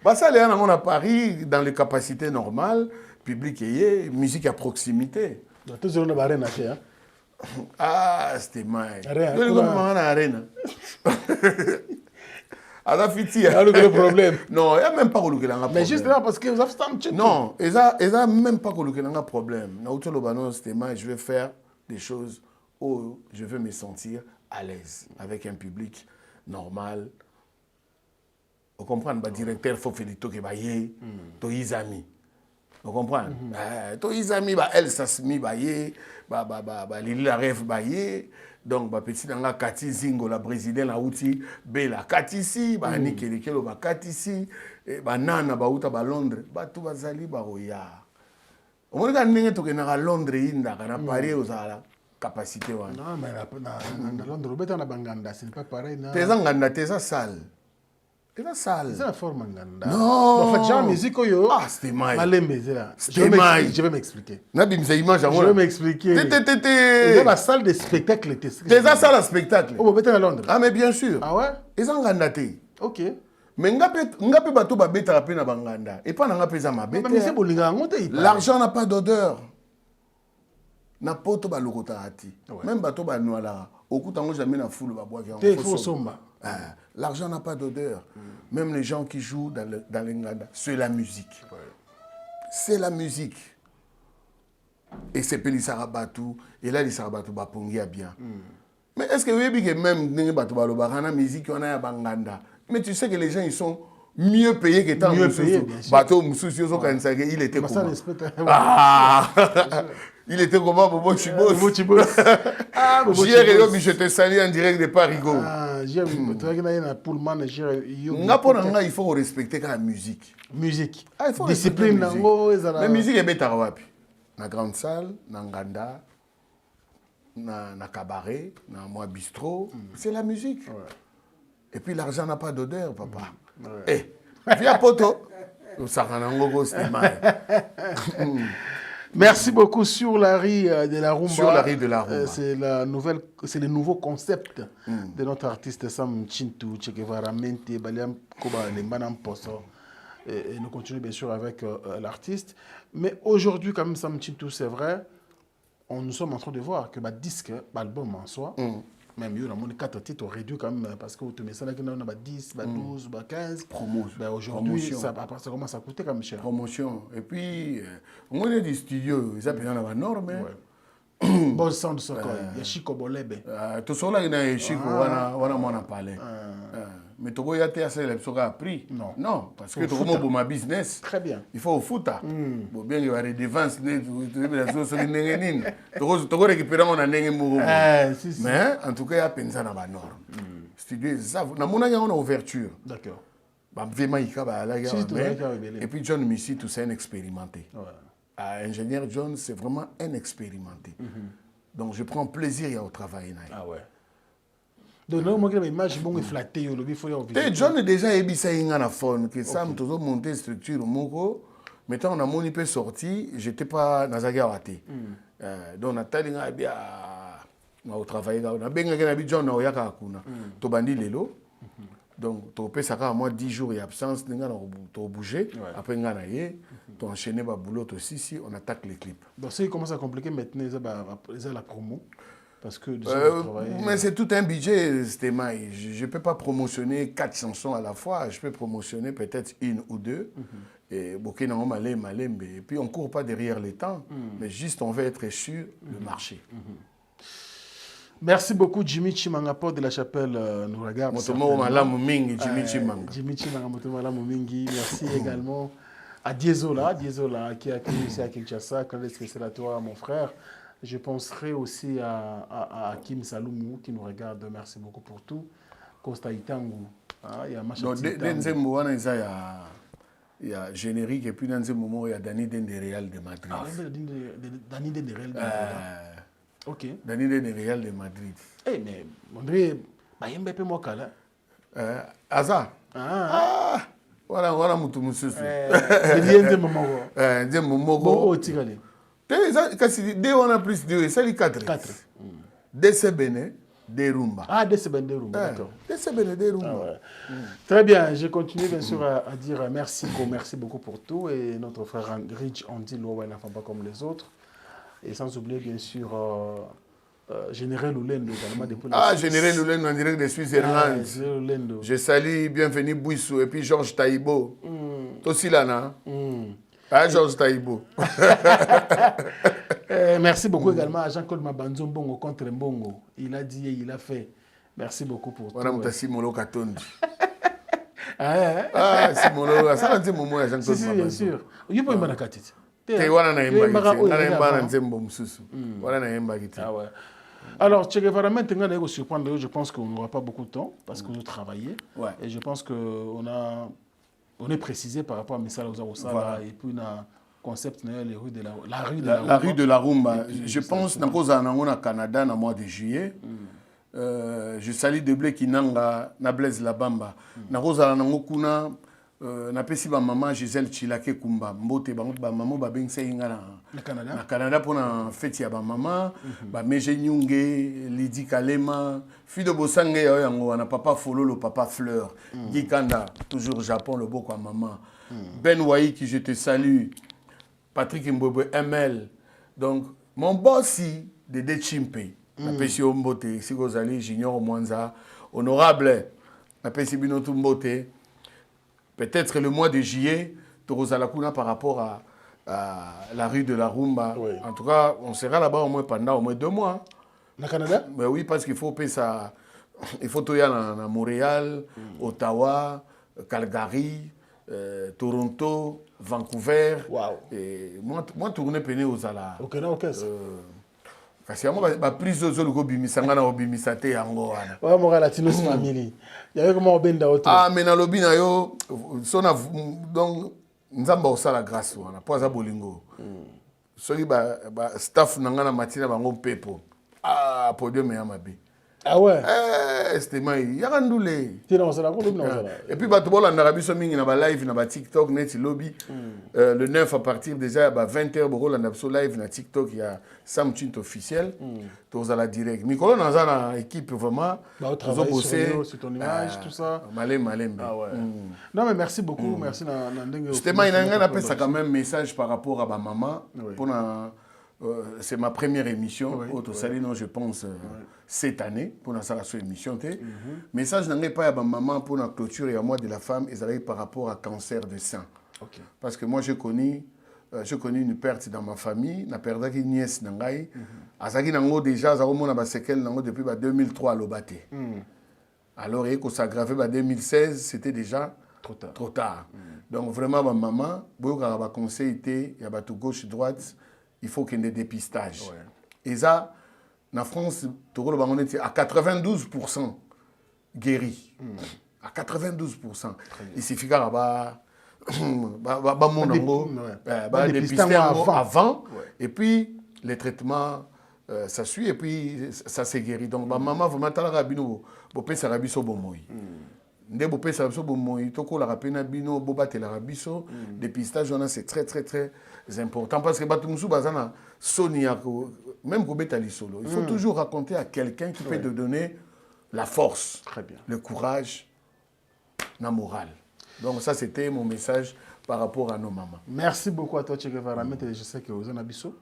Bah ça les gens à Paris dans les capacités normales, public et musique à proximité. Tous on a arena hein. Ah, c'était mal. Arena. À la fiti. Le problème. Non, il n'y a même pas de problème. Mais juste là, parce que vous avez non, il n'y a même pas de problème. Je vais faire des choses où je veux me sentir à l'aise avec un public normal. Vous comprenez? Le directeur, il faut faire des trucs, il amis. Vous comprenez? Tous amis, elle s'asmi, Lila rêve, donc petit dans la Kati Zingo, la brésilienne, la outil, Bella Katisi, Nikelekelo, Katisi, Nana, Bauta, Londres, tout Bazali, Baroya. On regarde à Londres, Inda, on a parlé aux capacités. Non, mais à Londres, on a Banganda, c'est pas pareil. T'es en salle. C'est la salle. C'est la forme nganda. Non. En fait, genre musique yo. Ah, c'était mal. Malembe, c'est là. Je vais m'expliquer. Je vais m'expliquer. C'est la salle de spectacle. C'est la salle de spectacle. Oh, vous à Londres. Ah, mais bien sûr. Ah ouais? Ils ont gandaté. Ok. Mais ngape bato ba beta rapé na banganda. Et pas ngape za ma beta. Mais c'est bolinga ngote. L'argent n'a pas d'odeur. Na poto ba lokotati. Même bato ba noala. Okutango jamais na foule ba bois qui en faut somba. L'argent n'a pas d'odeur. Même les gens qui jouent dans l'Enganda, c'est la musique. Ouais. C'est la musique. Et c'est Peli Sarabatou. Et là, les Sarabatou Bapongi a bien. Mais est-ce que vous avez vu que même la musique, on a à Banganda. Mais tu sais que les gens, ils sont mieux payé que tant Mieux payé, bien sûr. Bateau Moussoussio, il était Bah, ça, comment? respect. Ah il était comment, Bobo Chibos? Bobo Chibos. Ah, Bobo Hier, Chibos. je te salue en direct de Parigo. Ah, j'ai un Pullman, il faut respecter la musique. Musique. Ah, il faut discipline. La musique est bête na grande salle, na nganda, na cabaret, na moi bistrot. C'est la musique. Ouais. Et puis l'argent n'a pas d'odeur, papa. Ouais. Eh, viens poto. Merci beaucoup sur la rue de la Rumba. Sur la rue de la Rumba. C'est le nouveau concept de notre artiste Sam Chintu, Che Guevara, Mente, Baliam Koba, Lembanam Poso. Et nous continuons bien sûr avec l'artiste. Mais aujourd'hui, comme même, Sam Chintu, c'est vrai, nous sommes en train de voir que le disque, l'album en soi, même il y a 4 titres réduits quand même, parce que vous tenez ça, il y a 10, 12, 15. Aujourd'hui, ça commence à coûter quand même cher. Promotion. Et puis, on est des studios, ils appellent dans la norme. Bon sound soko, il y a Chico Bolebe. Tout ça là, il y a Chico, on a parlé. Mais tu vois, il y a des prix. Non, parce que tu vois, pour ma business. Très bien. Il faut au foot. Bon, bien, il y a des défenses. Tu vas récupérer mon année. Mais en tout cas, il y a pensé dans la norme. Studio, ça, on a une ouverture. D'accord. Et puis John Missy, tout ça, un expérimenté. Ingénieur John, c'est vraiment un expérimenté. Donc je prends plaisir au travail. Ah ouais. Donc, moi, je l'image bon flatté. John est déjà ébissé dans la faune, que ça, nous avons monté une structure. Maintenant, on a mon IP sorti, je n'étais pas dans la guerre. Donc, Nathalie a bien travaillé. On a bien John, on a bien Lelo. Donc, tu peux ça moi 10 jours d'absence, tu as bougé. Après, tu as enchaîné le boulot aussi, si on attaque les clips. Donc, ça commence à compliquer maintenant, la promo. Parce que mais c'est tout un budget, Stémaï. Je ne peux pas promotionner 4 chansons à la fois. Je peux promotionner peut-être 1 ou 2. Et puis on ne court pas derrière les temps, mais juste on veut être sûr du marché. Merci beaucoup, Jimmy Chimangapo de la Chapelle nous regarde. Jimmy Chimanga. Jimmy Chimanga, merci également à Diezola qui a accueilli ici à Kinshasa, quand c'est à toi, mon frère. Je penserai aussi à Kim Saloumou qui nous regarde. Merci beaucoup pour tout. Costa Itangu. Il y a il y a générique et puis dans ce moment, il y a Dani Dendereal de Madrid. Ah, Dani Dendereal de Madrid. Ok. Dani Dendereal de Madrid. Eh, mais André, il y a un peu moins Aza. Voilà, mutu mususu. Il y a un moment. Dès on a plus de c'est les 4. Dès Sebene, des Rumba. Ah, dès Sebene, des Rumba, d'accord. Dès Sebene, des Rumba. Ah, ouais. Très bien, je continue bien sûr à dire merci beaucoup pour tout. Et notre frère Rich Andy Lowa n'en fait pas comme les autres. Et sans oublier bien sûr Général Loulendo également depuis la Suisse. Général Loulendo en direct de Suisse-Irlande. Je salue, bienvenue Bouissou et puis Georges Taïbo. Aussi là, non? Georges Taïbo. Merci beaucoup également à Jean-Claude Mabanzo Mbongo contre Mbongo. Il a dit et il a fait. Merci beaucoup pour tout. On a Simolo Katondi. Simolo, ça c'est mon mot à Jean-Claude Mabanzo. Bien sûr. Il y a pas une katite. Alors, Che Guevara, maintenant, je pense qu'on n'aura pas beaucoup de temps parce que nous travaillons. Et je pense qu'on est précisé par rapport à Missala Osala et puis un concept, la rue de la Rumba. Je pense que nous avons au Canada dans le mois de juillet. Je salue de Blé Kinanga, Blaise Labamba. Nous avons napesi ba maman Gisèle Chilake Kumba mbote bango ba maman ba bengisa inga na Canada pour na fête ya ba maman ba Meje Nyunge Lydie Kalema fille de Bosange yango na papa Fololo papa Fleur Guy Kanda toujours Japon le beau quoi maman Ben Waï qui je te salue Patrick Mbwebwe ML donc mon bossi de Chimpe napesi mbote sikozali Junior Mwanza honorable napesi binotu mbote. Peut-être le mois de juillet, Torozalakuna par rapport à la rue de la Rumba. Oui. En tout cas, on sera là-bas au moins pendant au moins 2 mois. Au Canada? Mais oui, parce qu'il faut payer ça. Il faut aller à Montréal, Ottawa, Calgary, Toronto, Vancouver. Wow. Et moi tourné pené aux ala. Ok, non, ok. Kasi moi ba prise aux go bimisanga na obimisate yango wana. Ouais, moi Latinos family. Il y avait comment benda auto. Ah mais na lobi na yo sona donc nzamba osala grâce wana po za bolingo. Soki ba staff nanga na matina bango pepo. Ah podium ya mabe. Ah ouais. C'était mai yakandoule. Tina osala ko lobi na. Et puis bato bola na biso mingi na ba live na ba TikTok net lobby. Le 9 à partir déjà ba 20h bola na biso live na TikTok il y a Sam Tint officiel. Toza la direct. Mikolo na za na équipe vraiment. Ils bosser sur ton image tout ça. Malem. Ah ouais. Non mais merci beaucoup, merci na ndenge. C'était mai na ngana pesa quand même message par rapport à ma maman pour c'est ma première émission au Salino je pense cette année pour ça la émission message n'a pas à ma maman pour la clôture et à moi de la femme ils arrivent par rapport à cancer de sein parce que moi j'ai connu une perte dans ma famille na perdu une nièce nangai azaki nango déjà za komona ba séquelles nango depuis 2003 lobate alors et que ça aggravé 2016 c'était déjà trop tard donc vraiment ma maman boyoka ba conseil était il y a ba tout gauche droite il faut qu'il y ait des dépistages. Et ça, en France, à 92% guéri. À 92%. Il suffit qu'il y ait des dépistages avant. Et puis, les traitements, ça suit. Et puis, ça s'est guéri. Donc, ma maman, vous m'entendez, ça rabi so bomoy. Ndé bopé ça so bomoy. Toko la rapena bino, bobate la rabiso. Dépistage, c'est très, très, très important parce que Batumsou Bazana, Sonia, même Kobetali Solo, il faut toujours raconter à quelqu'un qui peut te donner la force, le courage, la morale. Donc ça, c'était mon message par rapport à nos mamans. Merci beaucoup à toi, Che Guevara. Je sais que vous en avez besoin.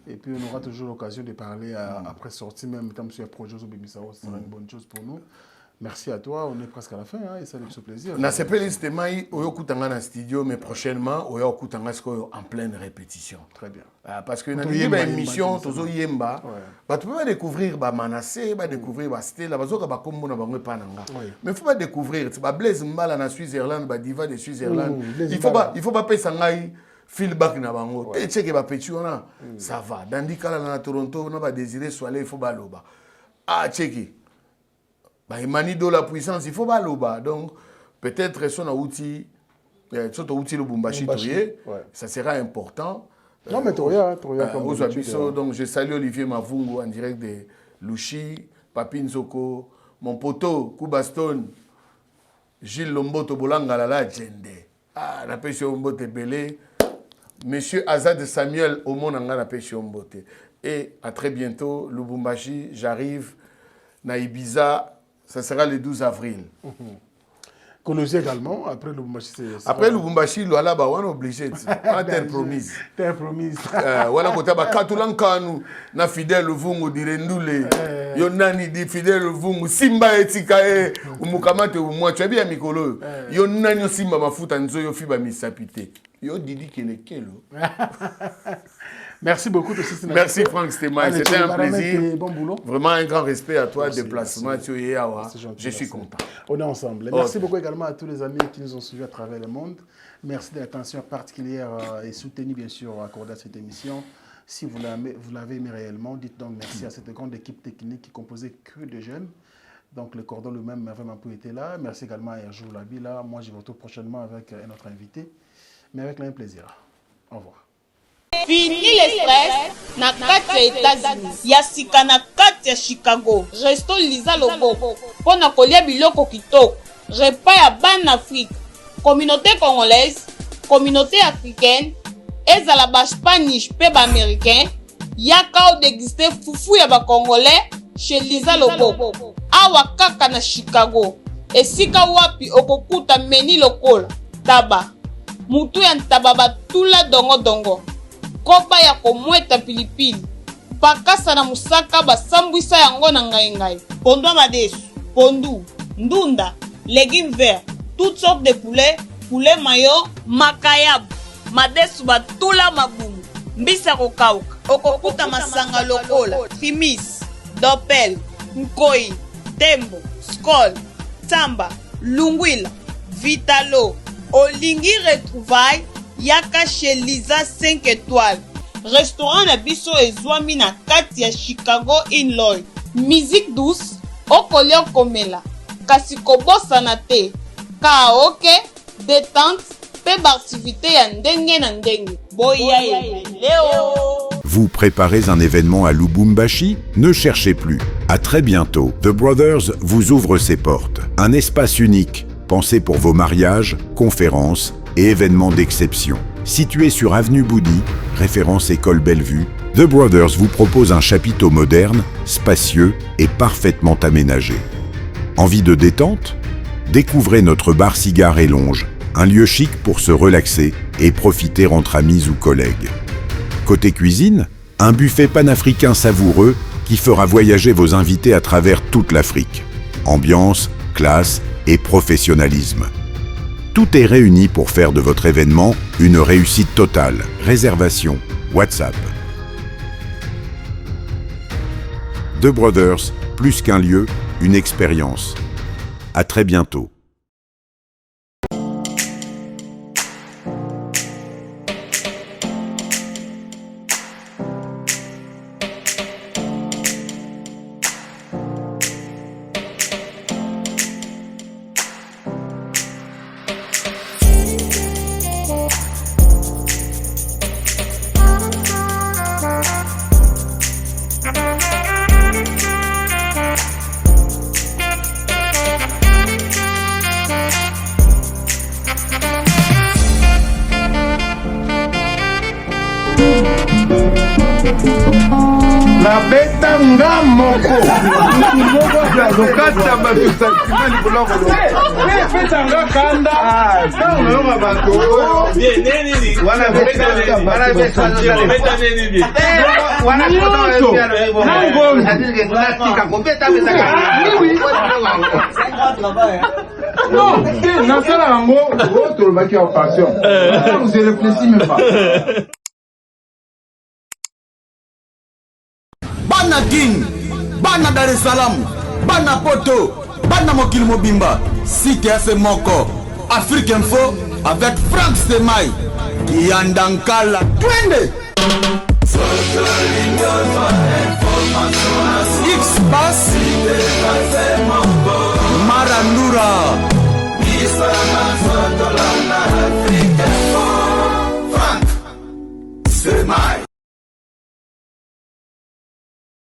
Et puis on aura toujours l'occasion de parler après sortie, même tant que projet au Bémissao, ce sera une bonne chose pour nous. Merci à toi, on est presque à la fin, et ça nous fait plaisir. Na sepeli stemai oyo kutanga na studio mais prochainement oyo kutanga en pleine répétition. Très bien. Parce que na émission tozo yemba, ba tu peux découvrir ba Manassé, ba découvrir ba Stella, ba zoka ba kombo na bango pananga. Mais il faut pas découvrir, ba Blaise Mbala na Switzerland, ba Diva de Switzerland. Il faut pas pesa ngai feedback na bango. Te cheke ba petit ona, ça va. Dandikala na Toronto na ba Désiré Soalé, il faut ba loba. Ah cheki. Bah, Emani de la puissance, il faut pas l'oba. Donc, peut-être son outil, le Bumbashi, ça sera important. Non, mais Toria comme donc, je salue Olivier Mavungo en direct de Luchi, Papin Zoko, mon poteau, Koubaston, Gilles Lomboto Bolanga Lala Djende. Ah, la pêche Ombote Belé. Monsieur Azad Samuel Omonanga la pêche Ombote. Et à très bientôt, Lubumbashi, j'arrive. Na Ibiza, ça sera le 12 avril. Colosie également, après Lubumbashi. Après Lubumbashi, on est obligé. Terre promise. Terre promise. Voilà, quand on a Katulankanu, na fidèle vungu direndule. Yonani di fidèle vungu simba etikae umukamate umwa tu bien mikolo. Yonani simba mafuta nzoyo fiba misapité. Yo didi kelekelo. Merci beaucoup. Merci Franck Stéma, c'était un plaisir. Bon boulot. Vraiment un grand respect à toi, déplacement. Je suis content. On est ensemble. Merci beaucoup également à tous les amis qui nous ont suivis à travers le monde. Merci de l'attention particulière et soutenue bien sûr accordée à cette émission. Si vous l'avez aimé réellement, dites donc merci à cette grande équipe technique qui composait que de jeunes. Donc le cordon lui-même avait vraiment été là. Merci également à Erjou Labila. Moi je vous retrouve prochainement avec un autre invité. Mais avec le même plaisir. Au revoir. Fini le stress na kati ya États-Unis ya sika na kati ya Chicago. Resto Liza Loboko pona kolia biloko kitoko. Repas ya ban Afrique, communauté congolaise, communauté africaine, ezala ba Spanish pe ba américain. Yaka o déguster fufu ya ba congolais chez Liza Loboko. Awa kaka na Chicago. Esika wapi okokuta meni lokola taba. Mutu ya ntaba batula dongo dongo. Koba ya komweta pilipili. Bakasa na musaka basambwisa yango na ngai. Pondu madesu, pondu, ndunda, légumes verts, toutes sortes de poulet mayo, makayab, madesu batula mabumu, mbisa kokauka. Okokuta masanga lokola, fimis, dopel, nkoi, tembo, skol, tamba, lungwila, Vitalo, Olingi Retrouvaille, Yaka chez Lisa 5 étoiles. Restaurant na biso ezwami na kati ya Chicago Illinois. Musique douce, okolia komela, kasi kobosana te. Karaoke, détente, pe activité ya ndenge na ndenge. Boya Leo. Vous préparez un événement à Lubumbashi? Ne cherchez plus. À très bientôt. The Brothers vous ouvre ses portes. Un espace unique, pensé pour vos mariages, conférences et événements d'exception. Situé sur Avenue Boudy, référence École Bellevue, The Brothers vous propose un chapiteau moderne, spacieux et parfaitement aménagé. Envie de détente? Découvrez notre bar cigare et longe, un lieu chic pour se relaxer et profiter entre amis ou collègues. Côté cuisine, un buffet panafricain savoureux qui fera voyager vos invités à travers toute l'Afrique. Ambiance, classe et professionnalisme. Tout est réuni pour faire de votre événement une réussite totale. Réservation, WhatsApp. The Brothers, plus qu'un lieu, une expérience. À très bientôt. La beta ngamoko lokata bafisa kimani kuloko beta ngakanda tawo yoga bato bien nini wana beta nini wana non, nasala yango tolobaki en passion. Vous réfléchissez même pas. Bana King, Bana Dar es Salaam, Bana Poto, Bana Mokil Mobimba, CTS Moko, Afrique Info avec Franck Semaï, Yandankala, Twende.